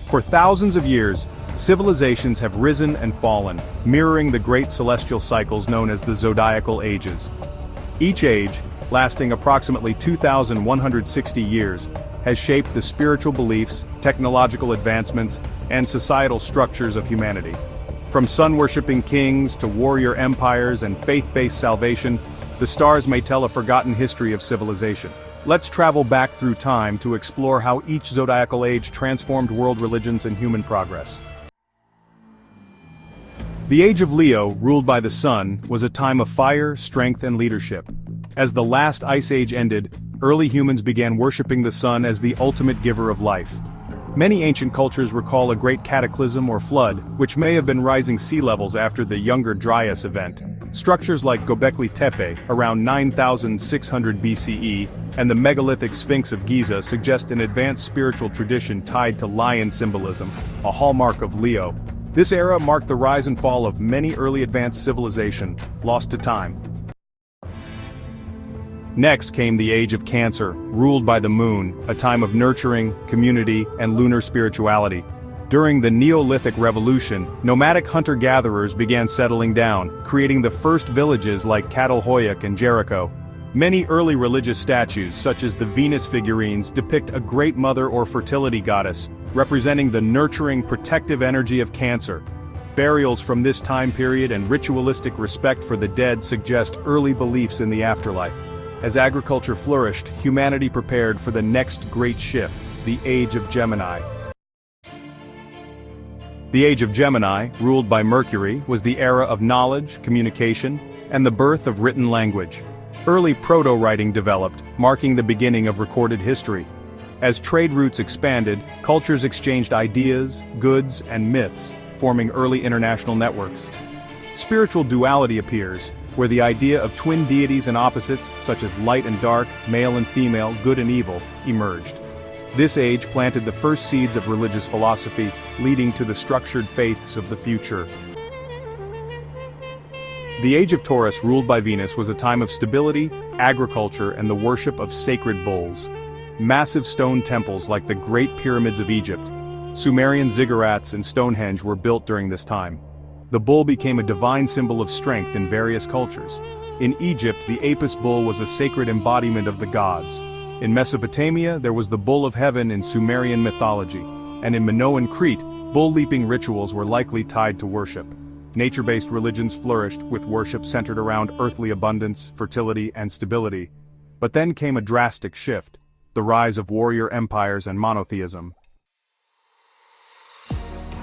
For thousands of years, civilizations have risen and fallen, mirroring the great celestial cycles known as the Zodiacal Ages. Each age, lasting approximately 2,160 years, has shaped the spiritual beliefs, technological advancements, and societal structures of humanity. From sun-worshipping kings to warrior empires and faith-based salvation, the stars may tell a forgotten history of civilization. Let's travel back through time to explore how each zodiacal age transformed world religions and human progress. The Age of Leo, ruled by the sun, was a time of fire, strength, and leadership. As the last ice age ended, early humans began worshipping the sun as the ultimate giver of life. Many ancient cultures recall a great cataclysm or flood, which may have been rising sea levels after the Younger Dryas event. Structures like Göbekli Tepe, around 9,600 BCE, and the megalithic Sphinx of Giza suggest an advanced spiritual tradition tied to lion symbolism, a hallmark of Leo. This era marked the rise and fall of many early advanced civilization, lost to time. Next came the Age of Cancer, ruled by the moon, a time of nurturing, community, and lunar spirituality. During the Neolithic Revolution, nomadic hunter-gatherers began settling down, creating the first villages like Catalhoyuk and Jericho. Many early religious statues, such as the Venus figurines, depict a great mother or fertility goddess, representing the nurturing, protective energy of Cancer. Burials from this time period and ritualistic respect for the dead suggest early beliefs in the afterlife. As agriculture flourished, humanity prepared for the next great shift, the Age of Gemini. The Age of Gemini, ruled by Mercury, was the era of knowledge, communication, and the birth of written language. Early proto-writing developed, marking the beginning of recorded history. As trade routes expanded, cultures exchanged ideas, goods, and myths, forming early international networks. Spiritual duality appears, where the idea of twin deities and opposites, such as light and dark, male and female, good and evil, emerged. This age planted the first seeds of religious philosophy, leading to the structured faiths of the future. The Age of Taurus, ruled by Venus, was a time of stability, agriculture, and the worship of sacred bulls. Massive stone temples like the Great Pyramids of Egypt, Sumerian ziggurats, and Stonehenge were built during this time. The bull became a divine symbol of strength in various cultures. In Egypt, the Apis bull was a sacred embodiment of the gods. In Mesopotamia, there was the bull of heaven in Sumerian mythology. And in Minoan Crete, bull-leaping rituals were likely tied to worship. Nature-based religions flourished, with worship centered around earthly abundance, fertility, and stability. But then came a drastic shift: the rise of warrior empires and monotheism.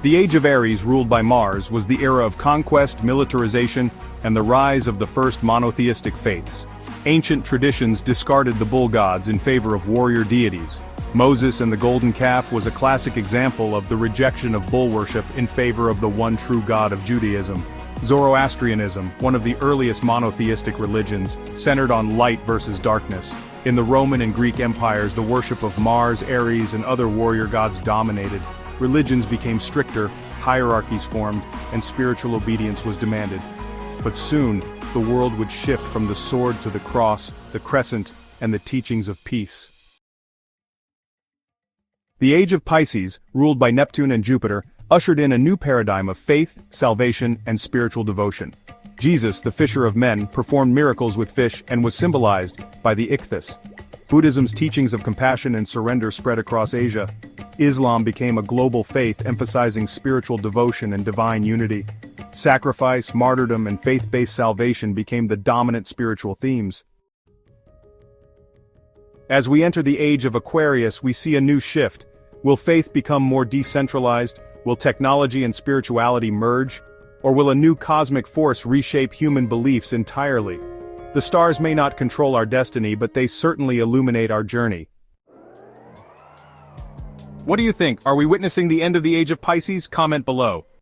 The Age of Aries, ruled by Mars, was the era of conquest, militarization, and the rise of the first monotheistic faiths. Ancient traditions discarded the bull gods in favor of warrior deities. Moses and the golden calf was a classic example of the rejection of bull worship in favor of the one true God of Judaism. Zoroastrianism, one of the earliest monotheistic religions, centered on light versus darkness. In the Roman and Greek empires, the worship of Mars, Ares, and other warrior gods dominated. Religions became stricter, hierarchies formed, and spiritual obedience was demanded. But soon, the world would shift from the sword to the cross, the crescent, and the teachings of peace. The Age of Pisces, ruled by Neptune and Jupiter, ushered in a new paradigm of faith, salvation, and spiritual devotion. Jesus, the fisher of men, performed miracles with fish and was symbolized by the ichthys. Buddhism's teachings of compassion and surrender spread across Asia. Islam became a global faith emphasizing spiritual devotion and divine unity. Sacrifice, martyrdom, and faith-based salvation became the dominant spiritual themes. As we enter the Age of Aquarius, we see a new shift. Will faith become more decentralized? Will technology and spirituality merge? Or will a new cosmic force reshape human beliefs entirely? The stars may not control our destiny, but they certainly illuminate our journey. What do you think? Are we witnessing the end of the Age of Pisces? Comment below.